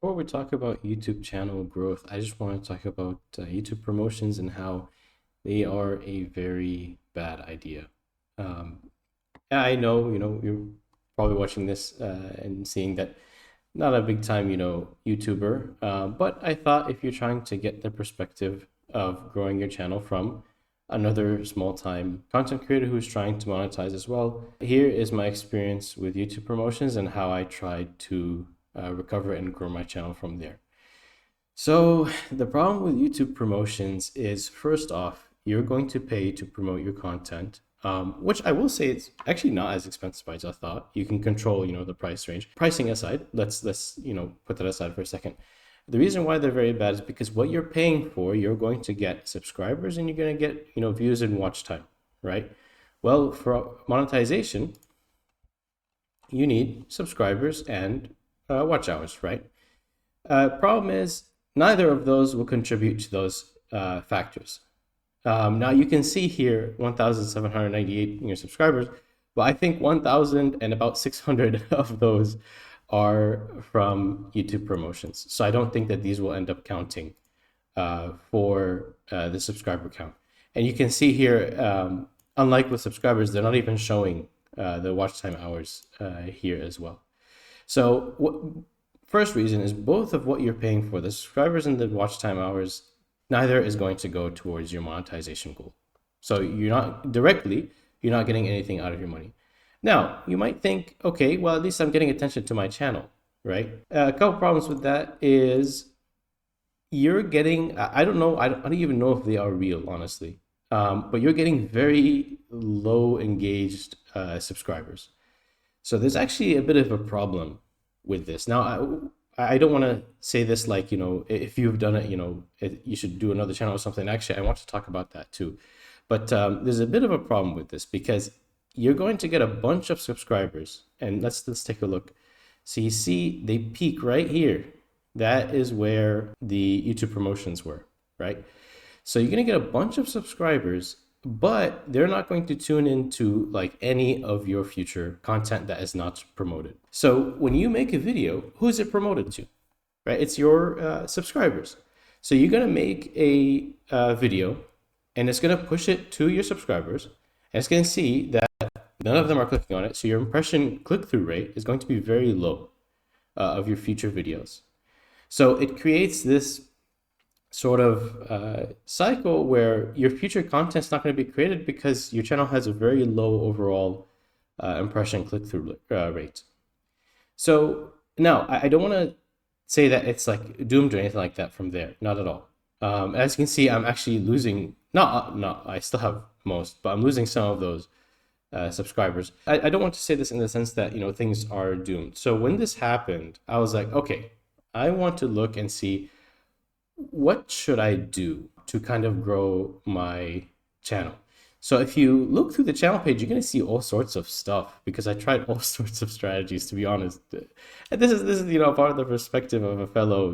Before we talk about YouTube channel growth, I just want to talk about YouTube promotions and how they are a very bad idea. Um, I know, you're probably watching this and seeing that not a big time, YouTuber, but I thought if you're trying to get the perspective of growing your channel from another small time content creator who's trying to monetize as well, here is my experience with YouTube promotions and how I tried to recover and grow my channel from there. So the problem with YouTube promotions is, first off, you're going to pay to promote your content, which I will say it's actually not as expensive as I thought. You can control, the price range. Pricing aside, let's put that aside for a second. The reason why they're very bad is because what you're paying for, you're going to get subscribers and you're going to get, views and watch time, right? Well, for monetization, you need subscribers and watch hours, right? Problem is, neither of those will contribute to those factors. Now you can see here 1,798 subscribers, but I think 1,000 and about 600 of those are from YouTube promotions. So I don't think that these will end up counting for the subscriber count. And you can see here, unlike with subscribers, they're not even showing the watch time hours here as well. So first reason is both of what you're paying for, the subscribers and the watch time hours, neither is going to go towards your monetization goal. So you're not getting anything out of your money. Now, you might think, okay, well, at least I'm getting attention to my channel, right? A couple problems with that is you're getting, I don't even know if they are real, honestly, but you're getting very low engaged subscribers. So there's actually a bit of a problem with this. Now, I don't want to say this like, if you've done it, you should do another channel or something. Actually, I want to talk about that too. But there's a bit of a problem with this because you're going to get a bunch of subscribers. And let's take a look. So you see they peak right here. That is where the YouTube promotions were, right? So you're going to get a bunch of subscribers, but they're not going to tune into like any of your future content that is not promoted. So when you make a video, who's it promoted to, right? It's your subscribers. So you're going to make a video and it's going to push it to your subscribers and it's going to see that none of them are clicking on it. So your impression click-through rate is going to be very low of your future videos. So it creates this sort of cycle where your future content is not going to be created because your channel has a very low overall impression click-through rate. So now I don't want to say that it's like doomed or anything like that from there, not at all. As you can see, I'm actually losing, I still have most, but I'm losing some of those subscribers. I don't want to say this in the sense that, things are doomed. So when this happened, I was like, okay, I want to look and see what should I do to kind of grow my channel. So if you look through the channel page, you're going to see all sorts of stuff because I tried all sorts of strategies, to be honest. And this is part of the perspective of a fellow,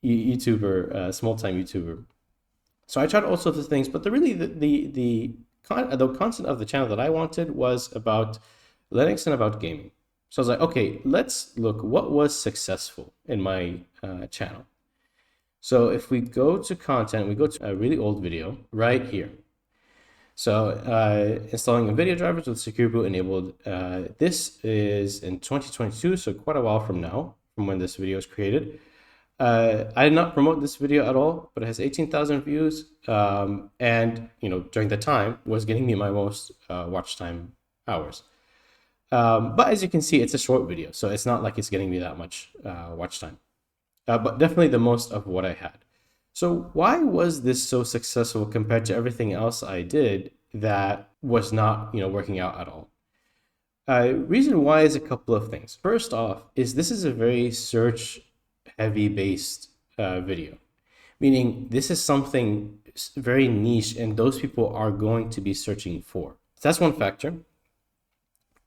YouTuber, small-time YouTuber. So I tried all sorts of things, but the content of the channel that I wanted was about Linux and about gaming. So I was like, okay, let's look what was successful in my channel. So if we go to content, we go to a really old video right here. So installing a video drivers with Secure Boot enabled. This is in 2022, so quite a while from now, from when this video was created. I did not promote this video at all, but it has 18,000 views. And, during the time was getting me my most watch time hours. But as you can see, it's a short video, so it's not like it's getting me that much watch time. But definitely the most of what I had. So why was this so successful compared to everything else I did that was not, working out at all? Reason why is a couple of things. First off, is this is a very search-heavy based video, meaning this is something very niche, and those people are going to be searching for. So that's one factor.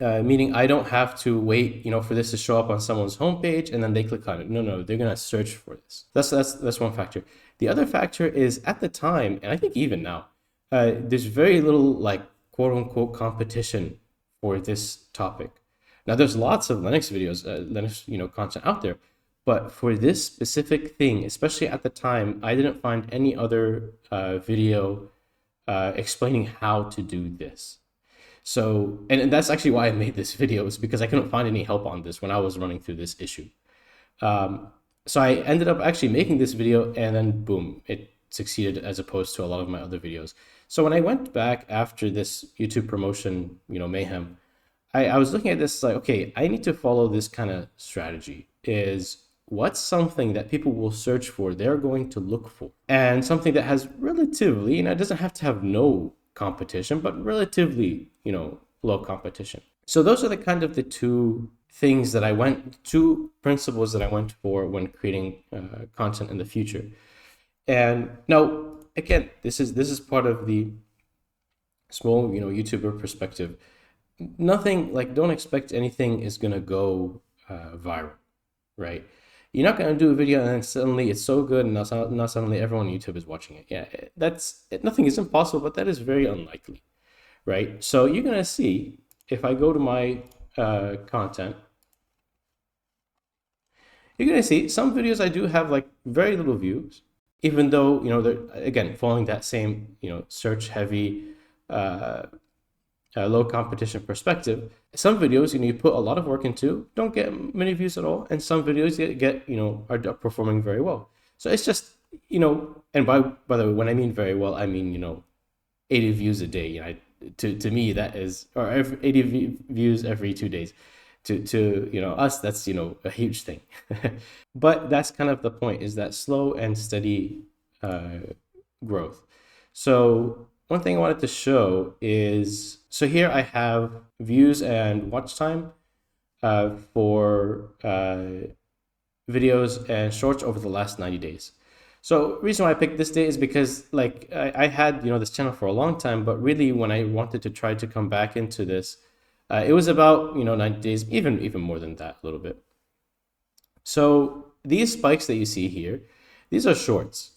Meaning I don't have to wait, for this to show up on someone's homepage and then they click on it. No, they're gonna search for this. That's one factor. The other factor is at the time, and I think even now, there's very little like quote unquote competition for this topic. Now there's lots of Linux videos, Linux, content out there, but for this specific thing, especially at the time, I didn't find any other video explaining how to do this. So, and that's actually why I made this video, is because I couldn't find any help on this when I was running through this issue. So I ended up actually making this video, and then boom, it succeeded as opposed to a lot of my other videos. So when I went back after this YouTube promotion, mayhem, I was looking at this like, okay, I need to follow this kind of strategy. Is what's something that people will search for, they're going to look for, and something that has relatively, it doesn't have to have no competition, but relatively, low competition. So those are the kind of the two principles that I went for when creating content in the future. And now, again, this is part of the small, YouTuber perspective. Nothing, like, don't expect anything is gonna go viral, right? You're not gonna do a video and then suddenly it's so good and now suddenly everyone on YouTube is watching it. Yeah, nothing is impossible, but that is very unlikely, right? So you're gonna see, if I go to my content, you're gonna see some videos I do have like very little views, even though they're, again, following that same search heavy low competition perspective. Some videos you put a lot of work into don't get many views at all, and some videos get are performing very well. So it's just and by the way, when I mean very well, I mean 80 views a day. To me, that is, or 80 views every 2 days. To us, that's a huge thing. But that's kind of the point, is that slow and steady growth. So one thing I wanted to show is, so here I have views and watch time for videos and shorts over the last 90 days. So reason why I picked this day is because, like, I had this channel for a long time, but really when I wanted to try to come back into this, it was about 90 days, even more than that, a little bit. So these spikes that you see here, these are shorts,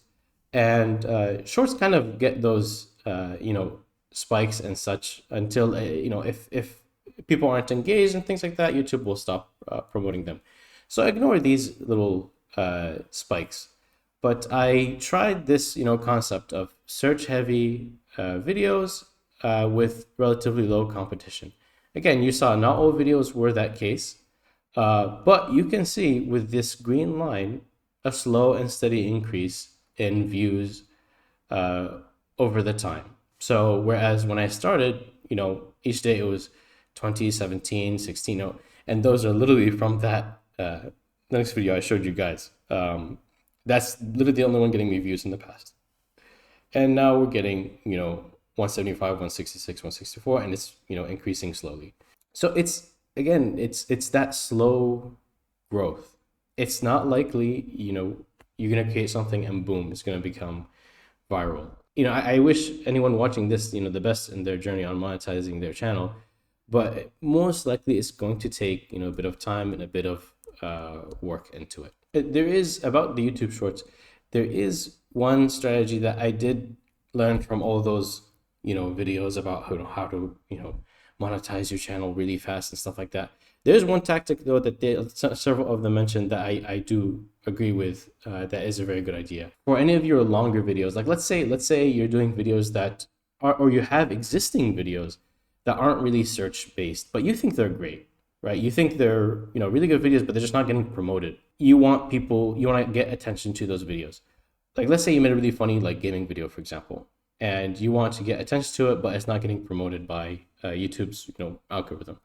and shorts kind of get those spikes and such until if people aren't engaged and things like that, YouTube will stop promoting them. So ignore these little spikes. But I tried this concept of search heavy videos with relatively low competition. Again, you saw not all videos were that case, but you can see with this green line a slow and steady increase in views over the time. So whereas when I started, each day it was 20, 17, 16, and those are literally from that next video I showed you guys. That's literally the only one getting me views in the past. And now we're getting, 175, 166, 164, and it's, increasing slowly. So it's, again, it's that slow growth. It's not likely, you're going to create something and boom, it's going to become viral. I wish anyone watching this, the best in their journey on monetizing their channel, but most likely it's going to take, a bit of time and a bit of work into it. There is, about the YouTube Shorts, there is one strategy that I did learn from all those, videos about how to monetize your channel really fast and stuff like that. There's one tactic though that several of them mentioned that I do agree with. That is a very good idea for any of your longer videos. Like let's say you're doing videos that are, or you have existing videos that aren't really search based, but you think they're great, right? You think they're really good videos, but they're just not getting promoted. You want to get attention to those videos. Like let's say you made a really funny like gaming video, for example, and you want to get attention to it, but it's not getting promoted by YouTube's algorithm.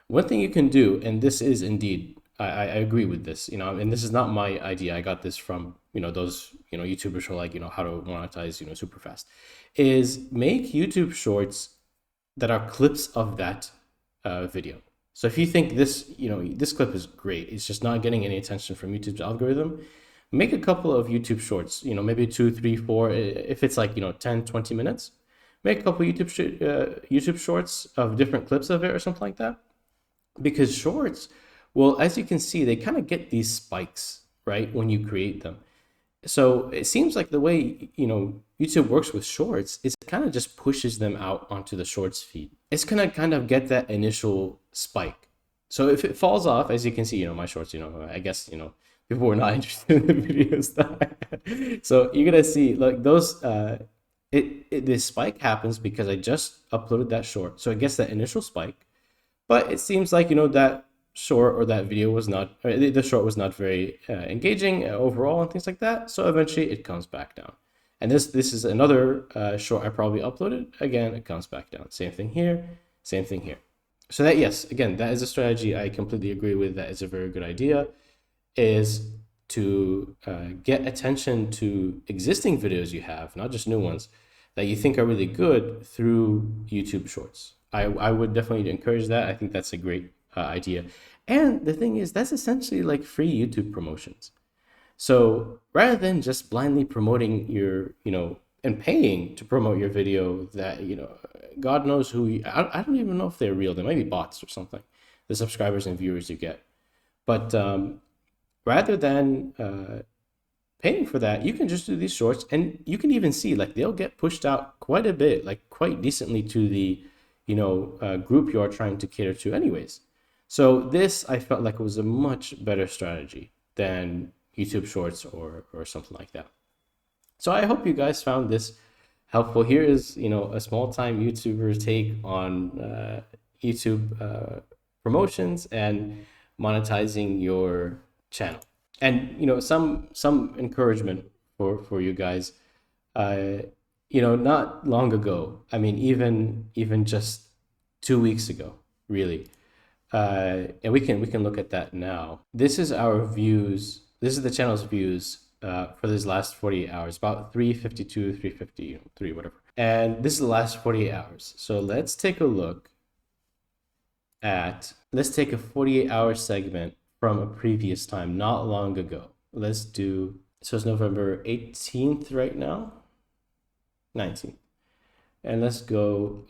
One thing you can do, and this is indeed, I agree with this, and this is not my idea. I got this from those YouTubers who are like how to monetize super fast, is make YouTube Shorts that are clips of that video. So if you think this this clip is great, it's just not getting any attention from YouTube's algorithm, make a couple of YouTube Shorts, maybe 2, 3, 4, if it's like 10, 20 minutes, make a couple YouTube Shorts of different clips of it or something like that. Because shorts, well, as you can see, they kind of get these spikes, right, when you create them. So it seems like the way YouTube works with shorts is it kind of just pushes them out onto the shorts feed. It's gonna kind of get that initial spike, So if it falls off, as you can see, my shorts, I guess, people were not interested in the videos. So you're gonna see like those. This spike happens because I just uploaded that short, so it gets that initial spike. But it seems like that short or that video was not, or the short was not very engaging overall and things like that. So eventually it comes back down. And this is another short I probably uploaded. Again, it comes back down. Same thing here. Same thing here. So that, yes, again, that is a strategy I completely agree with. That is a very good idea, is to get attention to existing videos you have, not just new ones, that you think are really good through YouTube Shorts. I would definitely encourage that. I think that's a great idea. And the thing is, that's essentially like free YouTube promotions. So rather than just blindly promoting your, and paying to promote your video that, God knows who, I don't even know if they're real. They might be bots or something, the subscribers and viewers you get. But rather than paying for that, you can just do these shorts, and you can even see like they'll get pushed out quite a bit, like quite decently to the, group you are trying to cater to anyways. So this, I felt like, was a much better strategy than YouTube Shorts or something like that. So I hope you guys found this helpful. Here is, a small time YouTuber take on YouTube promotions and monetizing your channel. And some encouragement for you guys. Not long ago. I mean, even just 2 weeks ago, really. And we can look at that now. This is our views. This is the channel's views for this last 48 hours, about 352, 353, whatever. And this is the last 48 hours. So let's take a look let's take a 48-hour segment from a previous time, not long ago. Let's do, so it's November 18th right now, 19th. And let's go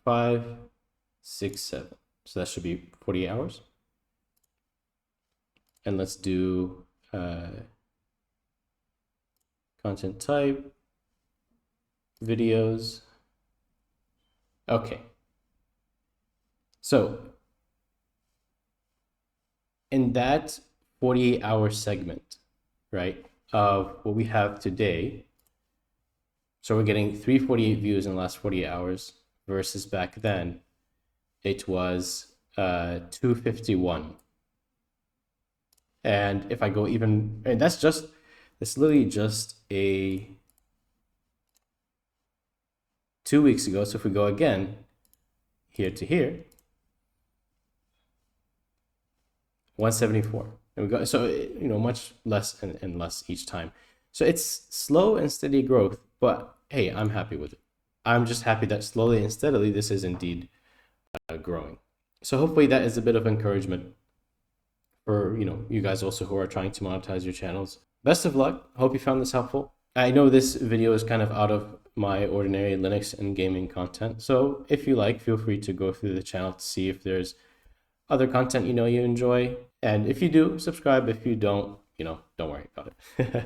5, 6, 7. So that should be 48 hours. And let's do content type, videos. Okay. So in that 48-hour segment, right, of what we have today, so we're getting 348 views in the last 48 hours versus back then, it was 251. And if I go even, and that's literally just 2 weeks ago. So if we go again, here to here, 174. And we go, so, much less and less each time. So it's slow and steady growth, but hey, I'm happy with it. I'm just happy that slowly and steadily this is indeed growing. So hopefully that is a bit of encouragement for, you guys also who are trying to monetize your channels. Best of luck. Hope you found this helpful. I know this video is kind of out of my ordinary Linux and gaming content. So if you like, feel free to go through the channel to see if there's other content you enjoy. And if you do, subscribe. If you don't, don't worry about it.